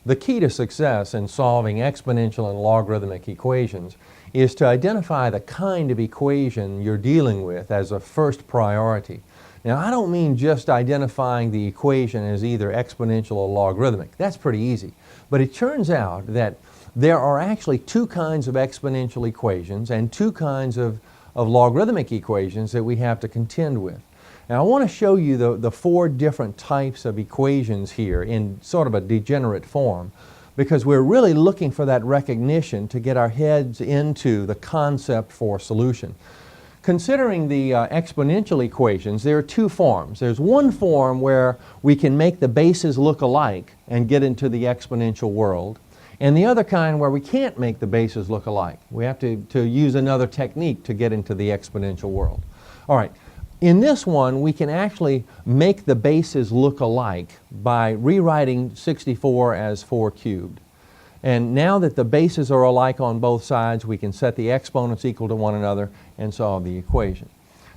The key to success in solving exponential and logarithmic equations is to identify the kind of equation you're dealing with as a first priority. Now, I don't mean just identifying the equation as either exponential or logarithmic. That's pretty easy. But it turns out that there are actually two kinds of exponential equations and two kinds of logarithmic equations that we have to contend with. Now, I want to show you the four different types of equations here in sort of a degenerate form, because we're really looking for that recognition to get our heads into the concept for solution. Considering the exponential equations, there are two forms. There's one form where we can make the bases look alike and get into the exponential world, and the other kind where we can't make the bases look alike. We have to use another technique to get into the exponential world. All right. In this one, we can actually make the bases look alike by rewriting 64 as 4 cubed. And now that the bases are alike on both sides, we can set the exponents equal to one another and solve the equation.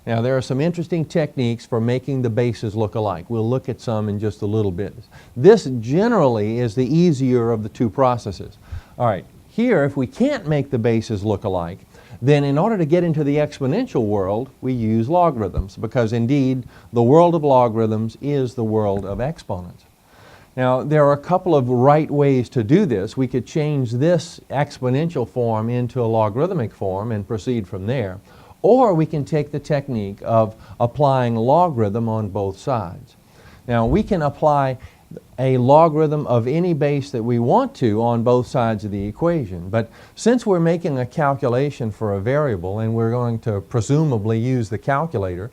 Now, there are some interesting techniques for making the bases look alike. We'll look at some in just a little bit. This generally is the easier of the two processes. All right, here, if we can't make the bases look alike, then in order to get into the exponential world, we use logarithms, because indeed the world of logarithms is the world of exponents. Now, there are a couple of right ways to do this. We could change this exponential form into a logarithmic form and proceed from there. Or we can take the technique of applying logarithm on both sides. Now, we can apply a logarithm of any base that we want to on both sides of the equation. But since we're making a calculation for a variable and we're going to presumably use the calculator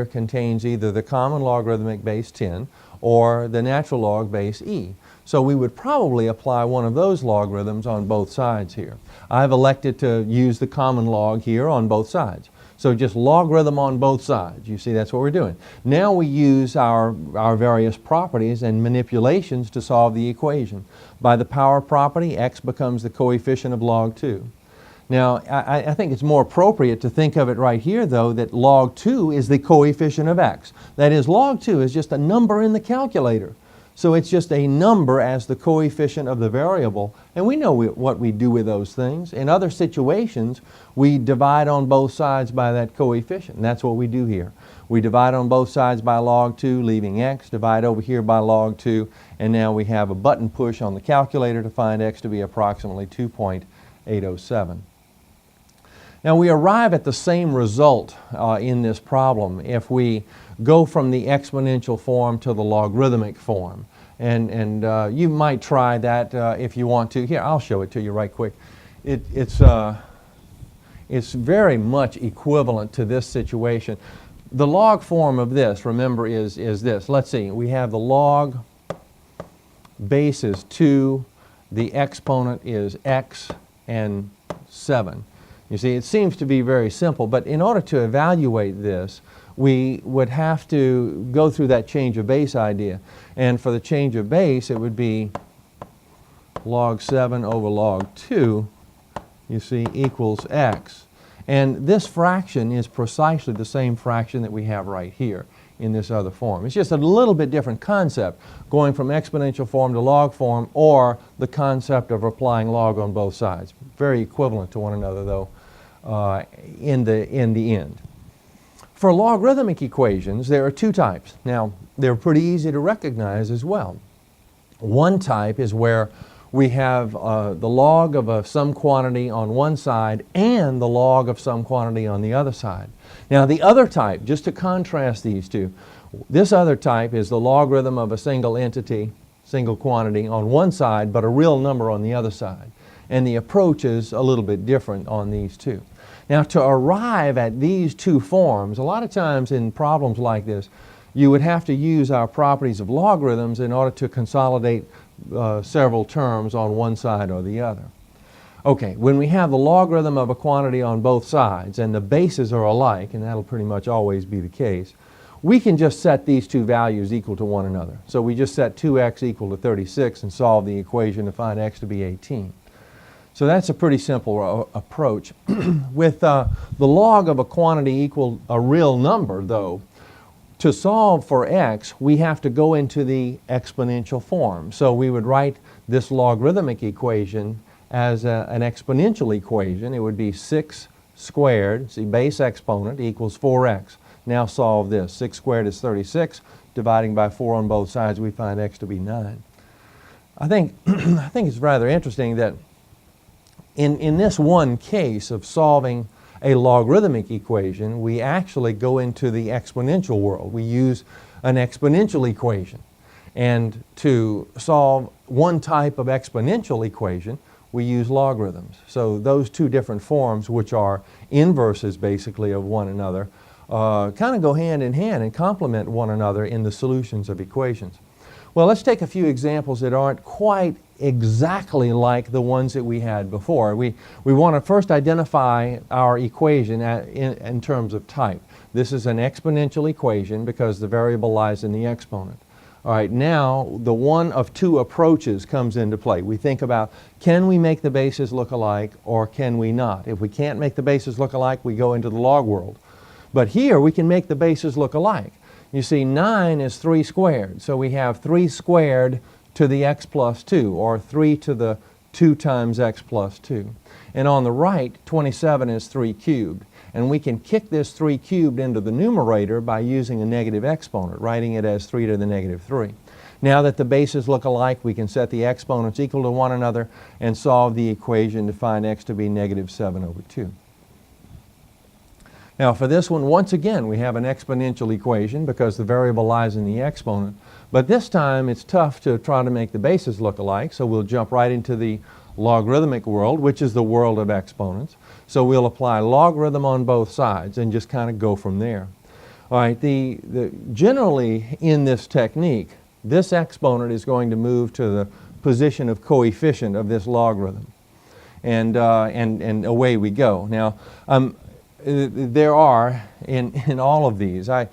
contains either the common logarithmic base 10 or the natural log base e. So we would probably apply one of those logarithms on both sides here. I've elected to use the common log here on both sides. So just logarithm on both sides. You see, that's what we're doing. Now we use our various properties and manipulations to solve the equation. By the power property, x becomes the coefficient of log 2. Now, I think it's more appropriate to think of it right here, though, that log 2 is the coefficient of x. That is, log 2 is just a number in the calculator. So it's just a number as the coefficient of the variable, and we know what we do with those things. In other situations, we divide on both sides by that coefficient, and that's what we do here. We divide on both sides by log 2, leaving x, divide over here by log 2, and now we have a button push on the calculator to find x to be approximately 2.807. Now, we arrive at the same result in this problem if we go from the exponential form to the logarithmic form. And you might try that if you want to. Here, I'll show it to you right quick. It's very much equivalent to this situation. The log form of this, remember, is this. Let's see. We have the log base is 2, the exponent is x, and 7. You see, it seems to be very simple, but in order to evaluate this, we would have to go through that change of base idea. And for the change of base, it would be log 7 over log 2, you see, equals x. And this fraction is precisely the same fraction that we have right here in this other form. It's just a little bit different concept, going from exponential form to log form, or the concept of applying log on both sides. Very equivalent to one another, though, in the end. For logarithmic equations, there are two types. Now, they're pretty easy to recognize as well. One type is where we have the log of some quantity on one side and the log of some quantity on the other side. Now, the other type, just to contrast these two, this other type is the logarithm of a single entity, single quantity on one side, but a real number on the other side. And the approach is a little bit different on these two. Now, to arrive at these two forms, a lot of times in problems like this, you would have to use our properties of logarithms in order to consolidate several terms on one side or the other. Okay, when we have the logarithm of a quantity on both sides and the bases are alike, and that'll pretty much always be the case, we can just set these two values equal to one another. So we just set 2x equal to 36 and solve the equation to find x to be 18. So that's a pretty simple approach. With the log of a quantity equal a real number, though, to solve for x, we have to go into the exponential form. So we would write this logarithmic equation as an exponential equation. It would be 6 squared, see, base exponent equals 4x. Now solve this. 6 squared is 36. Dividing by 4 on both sides, we find x to be 9. I think it's rather interesting that in this one case of solving a logarithmic equation, we actually go into the exponential world. We use an exponential equation. And to solve one type of exponential equation, we use logarithms. So those two different forms, which are inverses basically of one another, kind of go hand in hand and complement one another in the solutions of equations. Well, let's take a few examples that aren't quite exactly like the ones that we had before. We want to first identify our equation in terms of type. This is an exponential equation because the variable lies in the exponent. All right, now the one of two approaches comes into play. We think about, can we make the bases look alike or can we not? If we can't make the bases look alike, we go into the log world. But here we can make the bases look alike. You see, 9 is 3 squared, so we have 3 squared to the x plus 2, or 3 to the 2 times x plus 2. And on the right, 27 is 3 cubed. And we can kick this 3 cubed into the numerator by using a negative exponent, writing it as 3 to the negative 3. Now that the bases look alike, we can set the exponents equal to one another and solve the equation to find x to be negative 7 over 2. Now for this one, once again, we have an exponential equation because the variable lies in the exponent. But this time it's tough to try to make the bases look alike, so we'll jump right into the logarithmic world, which is the world of exponents. So we'll apply logarithm on both sides and just kind of go from there. All right, generally in this technique, this exponent is going to move to the position of coefficient of this logarithm. And away we go. Now, there are, in all of these, I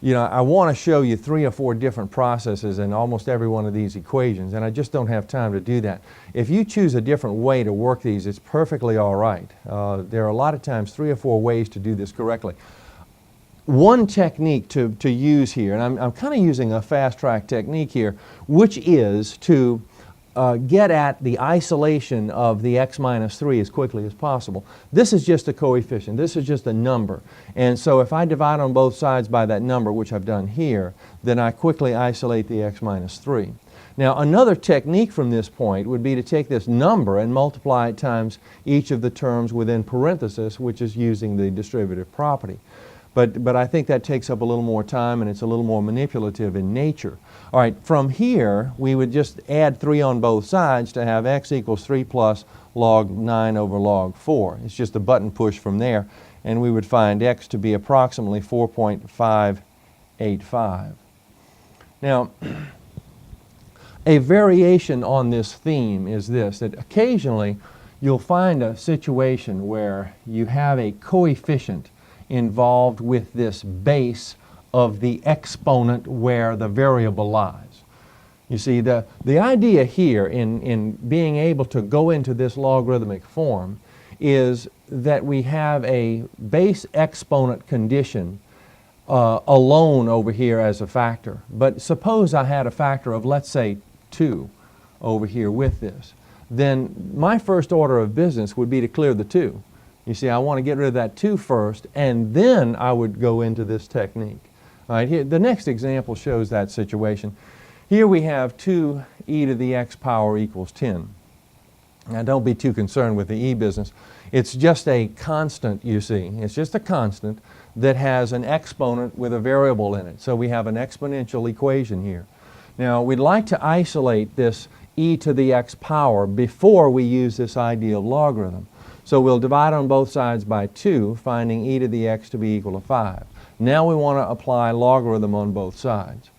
want to show you 3 or 4 different processes in almost every one of these equations, and I just don't have time to do that. If you choose a different way to work these, it's perfectly all right. There are a lot of times 3 or 4 ways to do this correctly. One technique to use here, and I'm kind of using a fast track technique here, which is to get at the isolation of the x minus 3 as quickly as possible. This is just a coefficient. This is just a number. And so if I divide on both sides by that number, which I've done here, then I quickly isolate the x minus 3. Now another technique from this point would be to take this number and multiply it times each of the terms within parenthesis, which is using the distributive property. But I think that takes up a little more time and it's a little more manipulative in nature. All right, from here we would just add 3 on both sides to have x equals 3 plus log 9 over log 4. It's just a button push from there, and we would find x to be approximately 4.585. Now, a variation on this theme is this, that occasionally you'll find a situation where you have a coefficient involved with this base of the exponent where the variable lies. You see, the idea here in being able to go into this logarithmic form is that we have a base exponent condition alone over here as a factor. But suppose I had a factor of, let's say, 2 over here with this. Then my first order of business would be to clear the 2. You see, I want to get rid of that 2 first, and then I would go into this technique. All right, here, the next example shows that situation. Here we have 2e to the x power equals 10. Now, don't be too concerned with the e business. It's just a constant, you see. It's just a constant that has an exponent with a variable in it. So we have an exponential equation here. Now, we'd like to isolate this e to the x power before we use this ideal logarithm. So we'll divide on both sides by 2, finding e to the x to be equal to 5. Now we want to apply logarithm on both sides.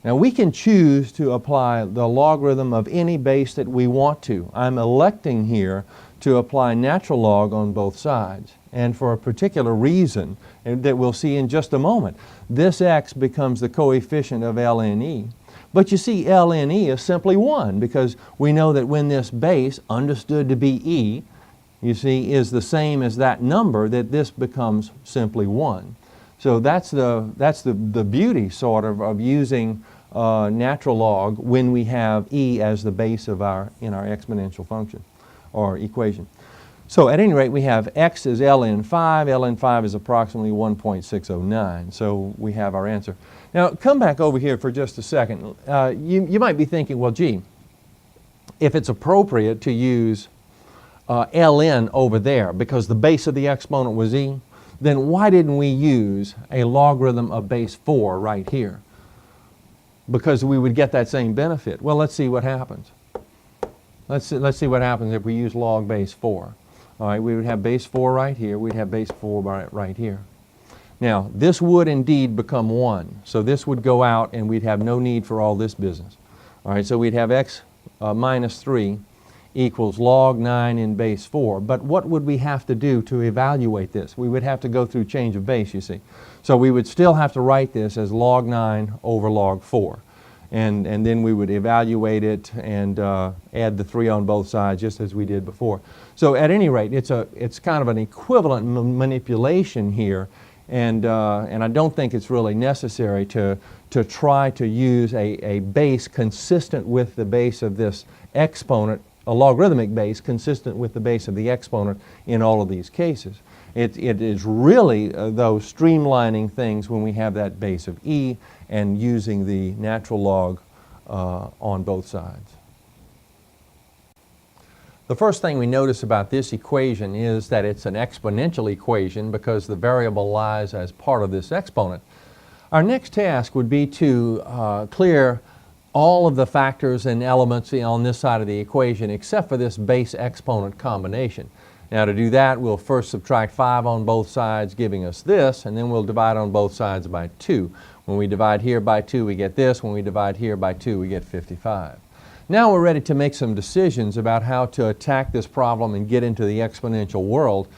Now we can choose to apply the logarithm of any base that we want to. I'm electing here to apply natural log on both sides. And for a particular reason that we'll see in just a moment, this x becomes the coefficient of ln e. But you see, ln e is simply 1 because we know that when this base, understood to be e, you see, is the same as that number, that this becomes simply 1. So that's the beauty sort of using natural log when we have e as the base of our exponential function or equation. So at any rate, we have x is ln 5. Ln 5 is approximately 1.609. So we have our answer. Now come back over here for just a second. You might be thinking, well, gee, if it's appropriate to use ln over there because the base of the exponent was e, then why didn't we use a logarithm of base 4 right here? Because we would get that same benefit. Well, let's see what happens. Let's see what happens if we use log base 4. All right, we would have base 4 right here. We'd have base 4 right here. Now, this would indeed become 1. So this would go out and we'd have no need for all this business. All right, so we'd have x minus 3 equals log 9 in base 4. But what would we have to do to evaluate this? We would have to go through change of base, you see. So we would still have to write this as log 9 over log 4. And then we would evaluate it and add the 3 on both sides just as we did before. So at any rate, it's kind of an equivalent manipulation here. And I don't think it's really necessary to try to use a base consistent with the base of this exponent, a logarithmic base consistent with the base of the exponent in all of these cases. It is really, though, streamlining things when we have that base of e and using the natural log on both sides. The first thing we notice about this equation is that it's an exponential equation because the variable lies as part of this exponent. Our next task would be to clear all of the factors and elements on this side of the equation except for this base exponent combination. Now to do that, we'll first subtract 5 on both sides, giving us this, and then we'll divide on both sides by 2. When we divide here by 2, we get this. When we divide here by 2, we get 55. Now we're ready to make some decisions about how to attack this problem and get into the exponential world.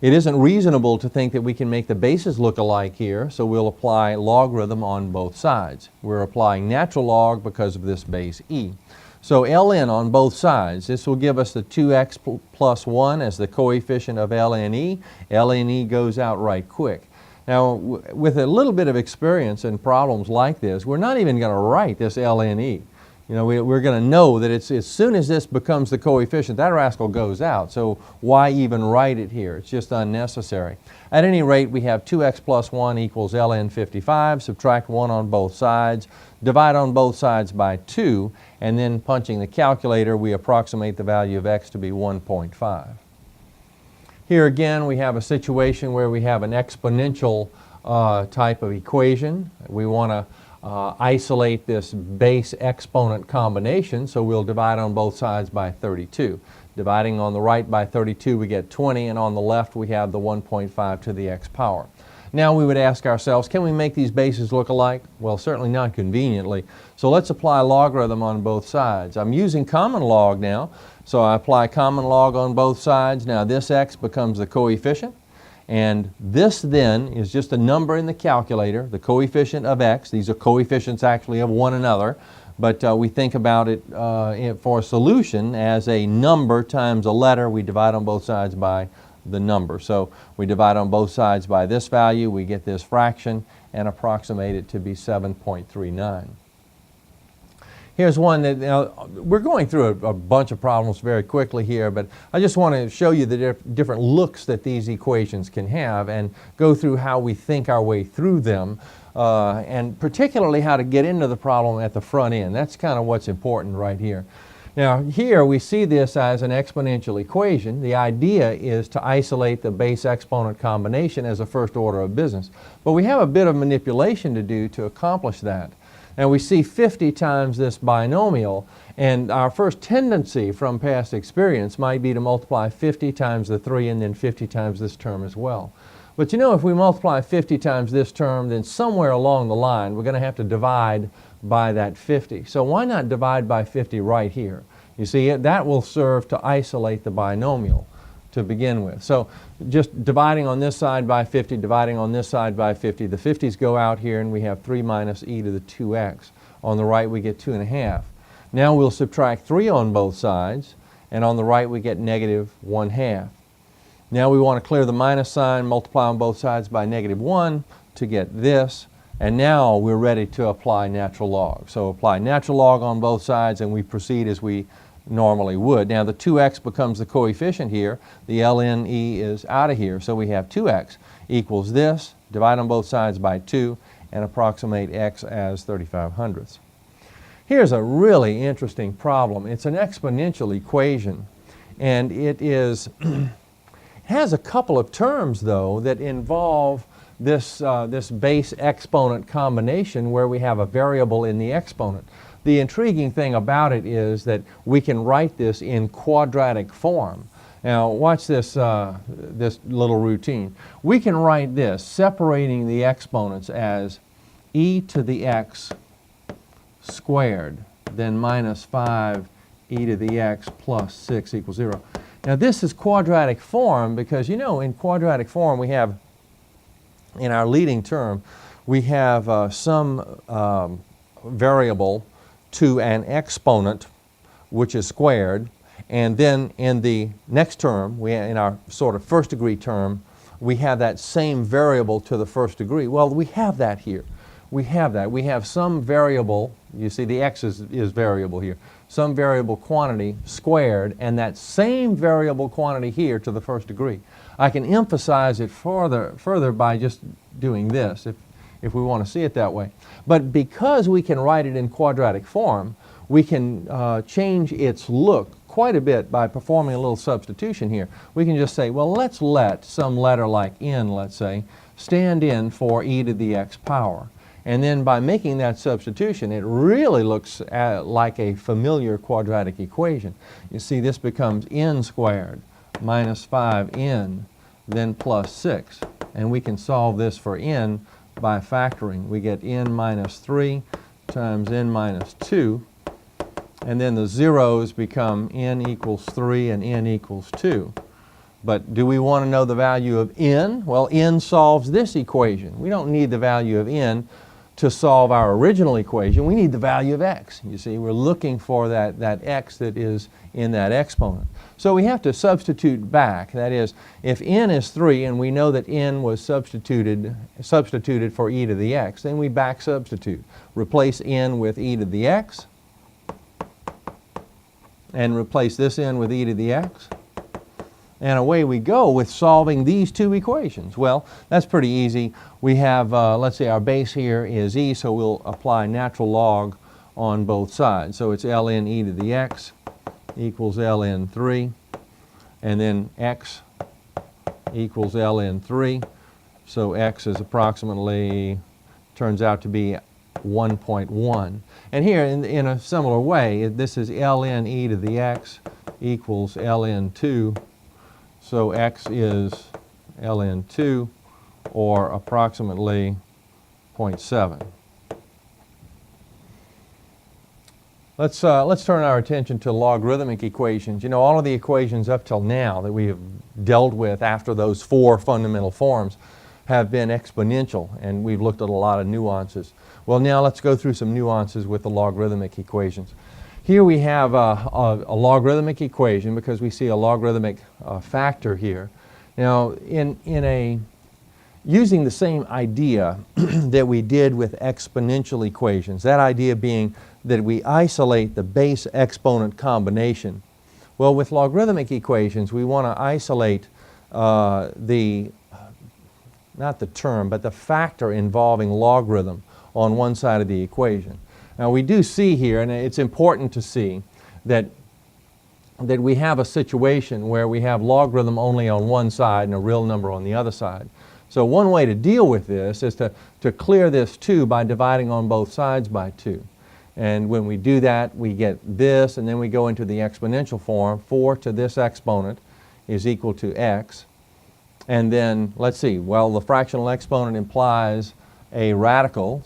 It isn't reasonable to think that we can make the bases look alike here, so we'll apply logarithm on both sides. We're applying natural log because of this base e. So ln on both sides, this will give us the 2x plus 1 as the coefficient of ln e. Ln e goes out right quick. Now, with a little bit of experience in problems like this, we're not even going to write this ln e. You know, we're going to know that it's, as soon as this becomes the coefficient, that rascal goes out. So why even write it here? It's just unnecessary. At any rate, we have 2x plus 1 equals ln 55. Subtract 1 on both sides. Divide on both sides by 2. And then punching the calculator, we approximate the value of x to be 1.5. Here again, we have a situation where we have an exponential type of equation. We want to isolate this base exponent combination, so we'll divide on both sides by 32. Dividing on the right by 32, we get 20, and on the left we have the 1.5 to the x power. Now we would ask ourselves, can we make these bases look alike? Well, certainly not conveniently. So let's apply logarithm on both sides. I'm using common log now, so I apply common log on both sides. Now this x becomes the coefficient. And this then is just a number in the calculator, the coefficient of x. These are coefficients actually of one another, but we think about it for a solution as a number times a letter. We divide on both sides by the number. So we divide on both sides by this value, we get this fraction, and approximate it to be 7.39. Here's one that, we're going through a bunch of problems very quickly here, but I just want to show you the different looks that these equations can have and go through how we think our way through them, and particularly how to get into the problem at the front end. That's kind of what's important right here. Now here we see this as an exponential equation. The idea is to isolate the base exponent combination as a first order of business. But we have a bit of manipulation to do to accomplish that. And we see 50 times this binomial, and our first tendency from past experience might be to multiply 50 times the 3 and then 50 times this term as well. But you know, if we multiply 50 times this term, then somewhere along the line we're going to have to divide by that 50. So why not divide by 50 right here? You see, that will serve to isolate the binomial to begin with. So just dividing on this side by 50, dividing on this side by 50, the 50s go out here and we have 3 minus e to the 2x. On the right we get 2.5. Now we'll subtract 3 on both sides, and on the right we get negative 1/2. Now we want to clear the minus sign, multiply on both sides by negative 1, to get this. And now we're ready to apply natural log. So apply natural log on both sides, and we proceed as we normally would. Now the 2x becomes the coefficient here. The ln e is out of here. So we have 2x equals this, divide on both sides by 2, and approximate x as 35/100ths. Here's a really interesting problem. It's an exponential equation, and it has a couple of terms, though, that involve this base exponent combination where we have a variable in the exponent. The intriguing thing about it is that we can write this in quadratic form. Now watch this, this little routine. We can write this, separating the exponents as e to the x squared, then minus 5 e to the x plus 6 equals 0. Now this is quadratic form because, you know, in quadratic form we have, in our leading term, we have some variable to an exponent which is squared, and then in the next term, in our sort of first degree term, we have that same variable to the first degree. Well, we have that here. We have that. We have some variable, you see the x is variable here, some variable quantity squared, and that same variable quantity here to the first degree. I can emphasize it further by just doing this, if we want to see it that way. But because we can write it in quadratic form, we can change its look quite a bit by performing a little substitution here. We can just say, well, let's let some letter like n, let's say, stand in for e to the x power. And then by making that substitution, it really looks like a familiar quadratic equation. You see, this becomes n squared minus 5n, then plus 6. And we can solve this for n by factoring. We get n minus 3 times n minus 2. And then the zeros become n equals 3 and n equals 2. But do we want to know the value of n? Well, n solves this equation. We don't need the value of n to solve our original equation. We need the value of x. You see, we're looking for that x that is in that exponent. So we have to substitute back. That is, if n is 3 and we know that n was substituted for e to the x, then we back substitute. Replace n with e to the x, and replace this n with e to the x. And away we go with solving these two equations. Well, that's pretty easy. We have, let's say our base here is e, so we'll apply natural log on both sides. So it's ln e to the x equals ln 3, and then x equals ln 3. So x is approximately, turns out to be 1.1. And here, in a similar way, this is ln e to the x equals ln 2. So x is ln 2, or approximately 0.7. Let's turn our attention to logarithmic equations. You know, all of the equations up till now that we have dealt with after those 4 fundamental forms have been exponential, and we've looked at a lot of nuances. Well, now let's go through some nuances with the logarithmic equations. Here we have a logarithmic equation because we see a logarithmic factor here. Now, using the same idea that we did with exponential equations, that idea being that we isolate the base exponent combination. Well, with logarithmic equations, we want to isolate not the term, but the factor involving logarithm on one side of the equation. Now we do see here, and it's important to see, that we have a situation where we have logarithm only on one side and a real number on the other side. So one way to deal with this is to clear this 2 by dividing on both sides by 2. And when we do that, we get this, and then we go into the exponential form. 4 to this exponent is equal to x. And then, let's see, well, the fractional exponent implies a radical,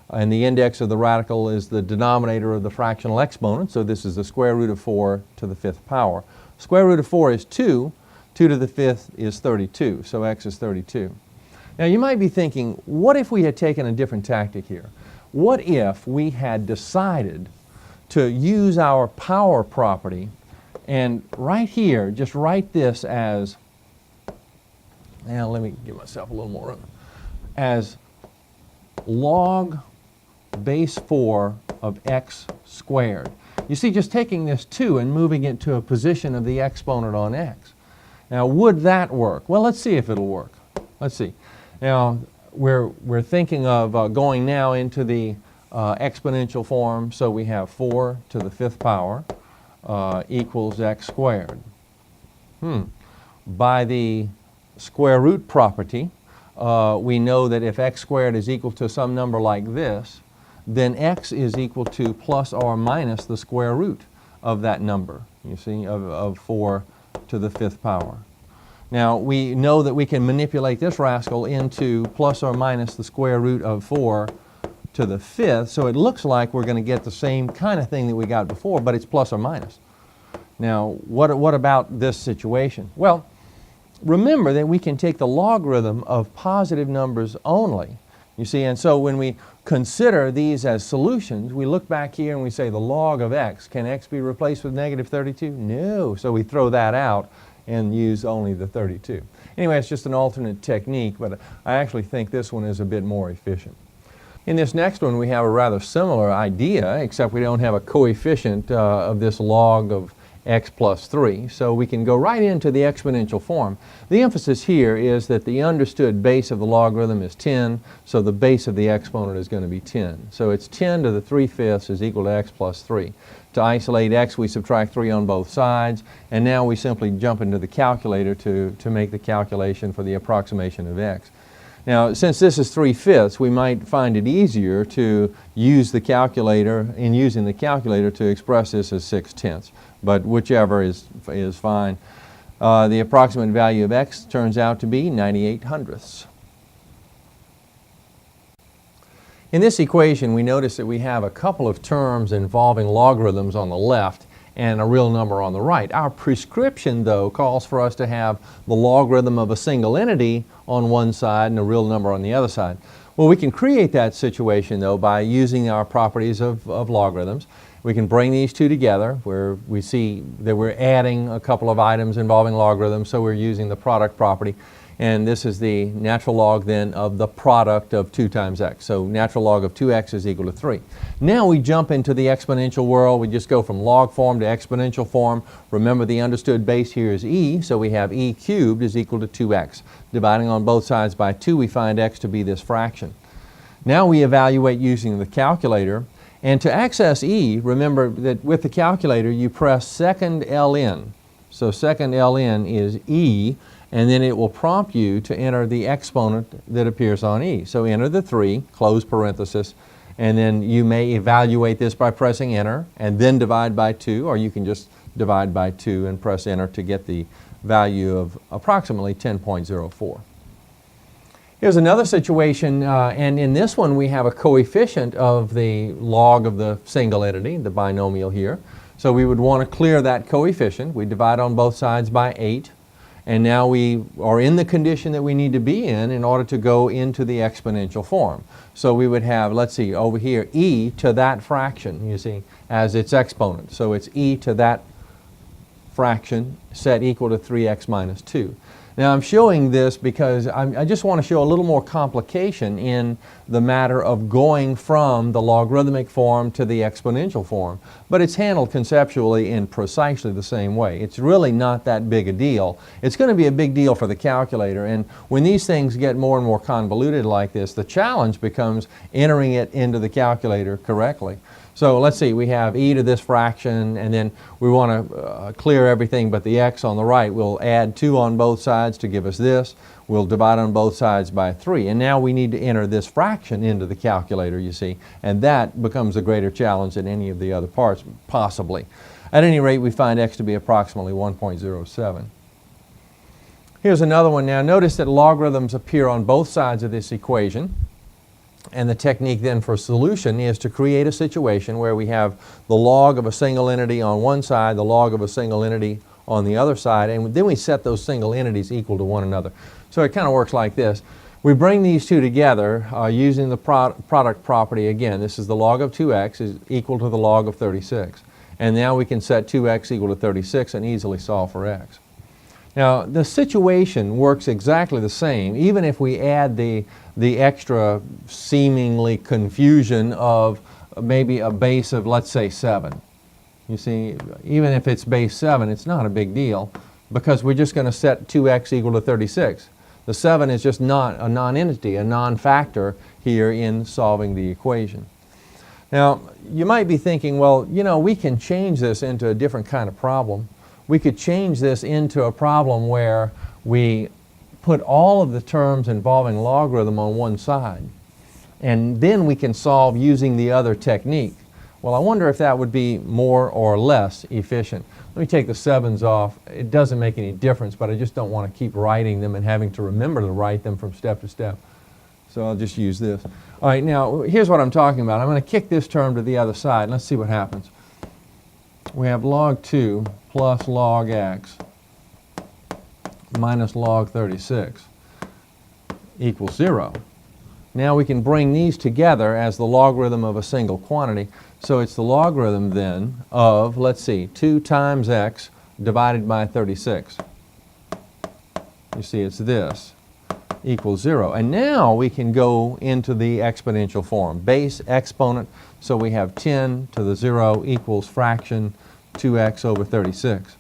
and the index of the radical is the denominator of the fractional exponent, so this is the square root of 4 to the 5th power. Square root of 4 is 2, 2 to the 5th is 32, so x is 32. Now you might be thinking, what if we had taken a different tactic here? What if we had decided to use our power property and right here, just write this as, now let me give myself a little more room. as log base 4 of x squared. You see, just taking this 2 and moving it to a position of the exponent on x. Now, would that work? Well, let's see if it'll work. Let's see. Now, we're thinking of going now into the exponential form, so we have 4 to the 5th power equals x squared. By the square root property, we know that if x squared is equal to some number like this, then x is equal to plus or minus the square root of that number, you see, of 4 to the 5th power. Now, we know that we can manipulate this rascal into plus or minus the square root of 4 to the 5th, so it looks like we're going to get the same kind of thing that we got before, but it's plus or minus. Now, what about this situation? Well, remember that we can take the logarithm of positive numbers only, you see, and so when we consider these as solutions, we look back here and we say the log of x. Can x be replaced with negative 32? No, so we throw that out and use only the 32. Anyway, it's just an alternate technique, but I actually think this one is a bit more efficient. In this next one, we have a rather similar idea, except we don't have a coefficient of this log of x plus 3, so we can go right into the exponential form. The emphasis here is that the understood base of the logarithm is 10, so the base of the exponent is going to be 10. So it's 10 to the 3/5 is equal to x plus 3. To isolate x, we subtract 3 on both sides, and now we simply jump into the calculator to make the calculation for the approximation of x. Now, since this is 3/5, we might find it easier to use the calculator, in using the calculator, to express this as 6/10, but whichever is fine. The approximate value of x turns out to be 98/100ths. In this equation, we notice that we have a couple of terms involving logarithms on the left and a real number on the right. Our prescription, though, calls for us to have the logarithm of a single entity on one side and a real number on the other side. Well, we can create that situation, though, by using our properties of logarithms. We can bring these two together where we see that we're adding a couple of items involving logarithms, so we're using the product property. And this is the natural log then of the product of 2 times x. So natural log of 2x is equal to 3. Now we jump into the exponential world. We just go from log form to exponential form. Remember, the understood base here is e, so we have e cubed is equal to 2x. Dividing on both sides by 2, we find x to be this fraction. Now we evaluate using the calculator. And to access e, remember that with the calculator you press second ln. So second ln is e, and then it will prompt you to enter the exponent that appears on e. So enter the 3, close parenthesis, and then you may evaluate this by pressing enter and then divide by 2, or you can just divide by 2 and press enter to get the value of approximately 10.04. Here's another situation, and in this one we have a coefficient of the log of the single entity, the binomial here. So we would want to clear that coefficient. We divide on both sides by 8. And now we are in the condition that we need to be in order to go into the exponential form. So we would have, let's see, over here, e to that fraction, you see, as its exponent. So it's e to that fraction set equal to 3x minus 2. Now I'm showing this because I just want to show a little more complication in the matter of going from the logarithmic form to the exponential form. But it's handled conceptually in precisely the same way. It's really not that big a deal. It's going to be a big deal for the calculator, and when these things get more and more convoluted like this, the challenge becomes entering it into the calculator correctly. So let's see, we have e to this fraction, and then we want to clear everything but the x on the right. We'll add 2 on both sides to give us this. We'll divide on both sides by 3. And now we need to enter this fraction into the calculator, you see, and that becomes a greater challenge than any of the other parts, possibly. At any rate, we find x to be approximately 1.07. Here's another one now. Notice that logarithms appear on both sides of this equation. And the technique then for solution is to create a situation where we have the log of a single entity on one side, the log of a single entity on the other side, and then we set those single entities equal to one another. So it kind of works like this. We bring these two together using the product property again. This is the log of 2x is equal to the log of 36. And now we can set 2x equal to 36 and easily solve for x. Now, the situation works exactly the same, even if we add the extra seemingly confusion of maybe a base of, let's say, 7. You see, even if it's base 7, it's not a big deal because we're just going to set 2x equal to 36. The 7 is just not a non-entity, a non-factor here in solving the equation. Now, you might be thinking, well, you know, we can change this into a different kind of problem. We could change this into a problem where we put all of the terms involving logarithm on one side, and then we can solve using the other technique. Well, I wonder if that would be more or less efficient. Let me take the 7s off. It doesn't make any difference, but I just don't want to keep writing them and having to remember to write them from step to step. So I'll just use this. All right, now here's what I'm talking about. I'm going to kick this term to the other side. Let's see what happens. We have log 2 plus log x minus log 36 equals 0. Now we can bring these together as the logarithm of a single quantity. So it's the logarithm then of, let's see, 2 times x divided by 36. You see, it's this equals 0. And now we can go into the exponential form. Base exponent, so we have 10 to the 0 equals fraction 2x over 36.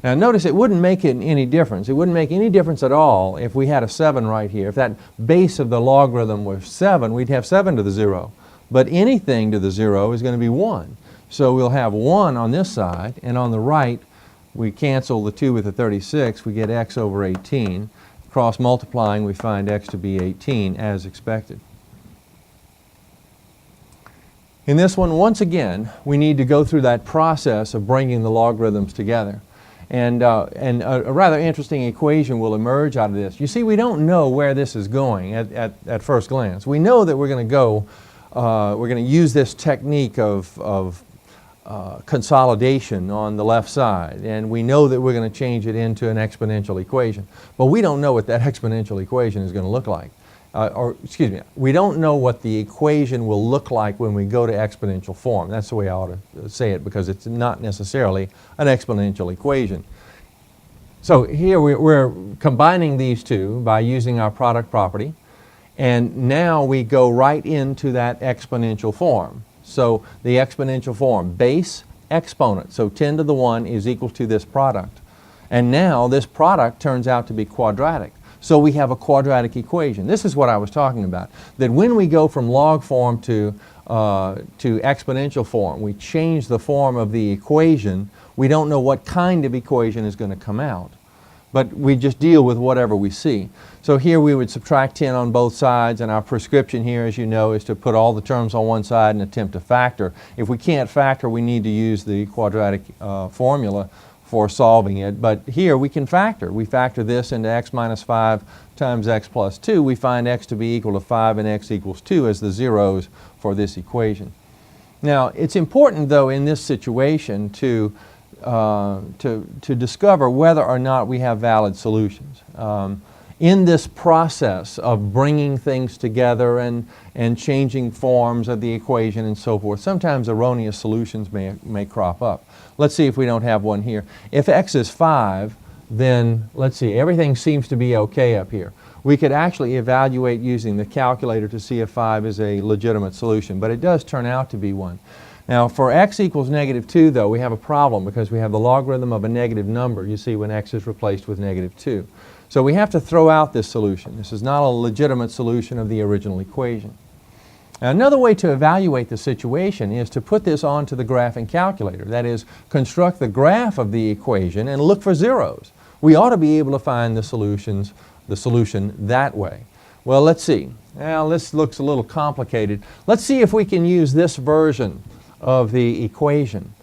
Now notice it wouldn't make it any difference. It wouldn't make any difference at all if we had a 7 right here. If that base of the logarithm was 7, we'd have 7 to the 0. But anything to the 0 is going to be 1. So we'll have 1 on this side, and on the right we cancel the 2 with the 36. We get x over 18. Cross multiplying, we find x to be 18 as expected. In this one, once again, we need to go through that process of bringing the logarithms together. And a rather interesting equation will emerge out of this. You see, we don't know where this is going at first glance. We know that we're going to go, we're going to use this technique of consolidation on the left side, and we know that we're going to change it into an exponential equation. But we don't know what that exponential equation is going to look like. Excuse me, we don't know what the equation will look like when we go to exponential form. That's the way I ought to say it, because it's not necessarily an exponential equation. So here we're combining these two by using our product property, and now we go right into that exponential form. So the exponential form, base exponent, so 10 to the 1 is equal to this product. And now this product turns out to be quadratic. So we have a quadratic equation. This is what I was talking about, that when we go from log form to exponential form, we change the form of the equation. We don't know what kind of equation is going to come out, but we just deal with whatever we see. So here we would subtract 10 on both sides, and our prescription here, as you know, is to put all the terms on one side and attempt to factor. If we can't factor, we need to use the quadratic formula for solving it. But here we can factor. We factor this into x minus 5 times x plus 2. We find x to be equal to 5 and x equals 2 as the zeros for this equation. Now, it's important, though, in this situation to discover whether or not we have valid solutions. In this process of bringing things together and changing forms of the equation and so forth, sometimes erroneous solutions may crop up. Let's see if we don't have one here. If x is 5, then let's see, everything seems to be okay up here. We could actually evaluate using the calculator to see if 5 is a legitimate solution, but it does turn out to be one. Now, for x equals -2, though, we have a problem because we have the logarithm of a negative number, you see, when x is replaced with -2. So we have to throw out this solution. This is not a legitimate solution of the original equation. Now, another way to evaluate the situation is to put this onto the graphing calculator. That is, construct the graph of the equation and look for zeros. We ought to be able to find the solution that way. Well, let's see. Now, this looks a little complicated. Let's see if we can use this version of the equation.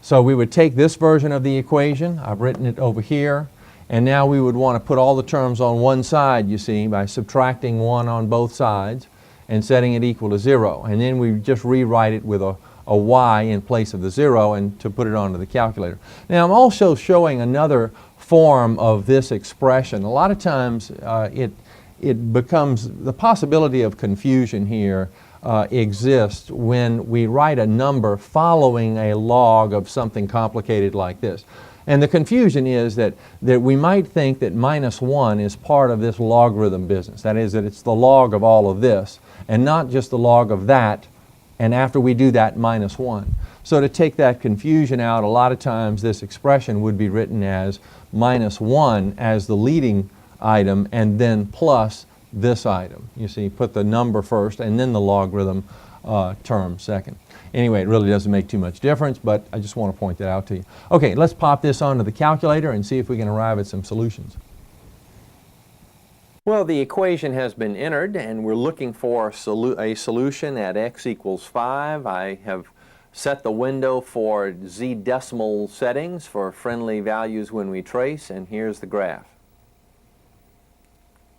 So we would take this version of the equation. I've written it over here. And now we would want to put all the terms on one side, you see, by subtracting 1 on both sides and setting it equal to 0. And then we just rewrite it with a y in place of the 0 and to put it onto the calculator. Now, I'm also showing another form of this expression. A lot of times it becomes the possibility of confusion here exists when we write a number following a log of something complicated like this. And the confusion is that we might think that minus 1 is part of this logarithm business. That is, that it's the log of all of this, and not just the log of that, and after we do that, minus 1. So to take that confusion out, a lot of times this expression would be written as minus 1 as the leading item, and then plus this item. You see, put the number first, and then the logarithm term second. Anyway, it really doesn't make too much difference, but I just want to point that out to you. Okay, let's pop this onto the calculator and see if we can arrive at some solutions. Well, the equation has been entered, and we're looking for a solution at x equals 5. I have set the window for z decimal settings for friendly values when we trace, and here's the graph.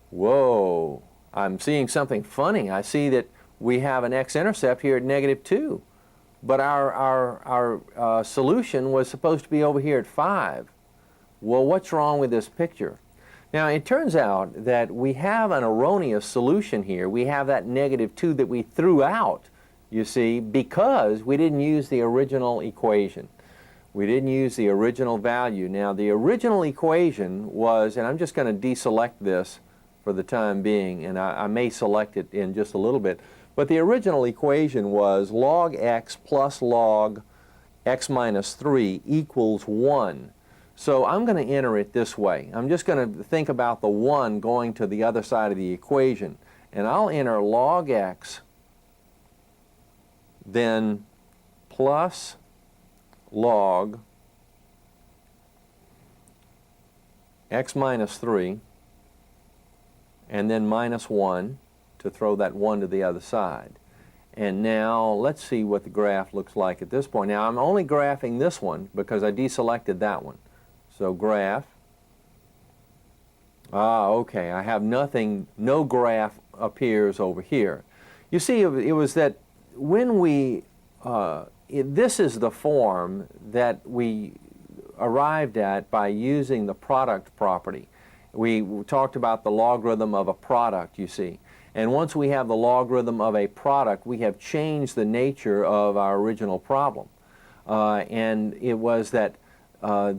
Whoa, I'm seeing something funny. I see that we have an x-intercept here at -2. But our solution was supposed to be over here at 5. Well, what's wrong with this picture? Now, it turns out that we have an erroneous solution here. We have that -2 that we threw out, you see, because we didn't use the original equation. We didn't use the original value. Now, the original equation was, and I'm just going to deselect this for the time being, and I may select it in just a little bit, but the original equation was log x plus log x minus 3 equals 1. So I'm going to enter it this way. I'm just going to think about the 1 going to the other side of the equation. And I'll enter log x, then plus log x minus 3, and then minus 1. To throw that 1 to the other side. And now let's see what the graph looks like at this point. Now I'm only graphing this one because I deselected that one. So graph. Okay, I have nothing, no graph appears over here. You see, it was that when we, this is the form that we arrived at by using the product property. We talked about the logarithm of a product, you see. And once we have the logarithm of a product, we have changed the nature of our original problem. And it was that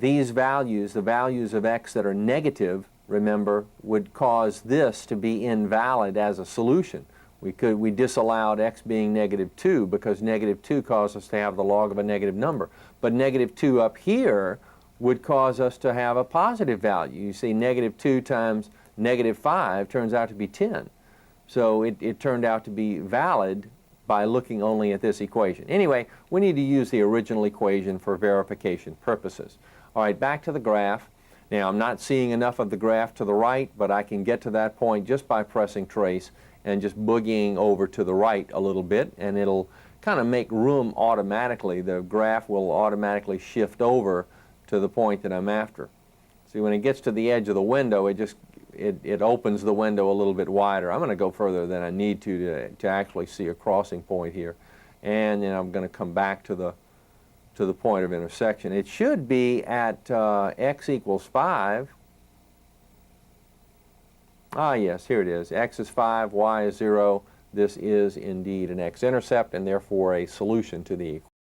these values, the values of x that are negative, remember, would cause this to be invalid as a solution. We disallowed x being -2 because -2 caused us to have the log of a negative number. But -2 up here would cause us to have a positive value. You see, -2 times -5 turns out to be 10. So it turned out to be valid by looking only at this equation. Anyway, we need to use the original equation for verification purposes. All right, back to the graph. Now, I'm not seeing enough of the graph to the right, but I can get to that point just by pressing trace and just boogieing over to the right a little bit, and it'll kind of make room automatically. The graph will automatically shift over to the point that I'm after. See, when it gets to the edge of the window, it opens the window a little bit wider. I'm going to go further than I need to actually see a crossing point here. And then I'm going to come back to the point of intersection. It should be at x equals 5. Ah, yes, here it is. X is 5, y is 0. This is indeed an x-intercept and therefore a solution to the equation.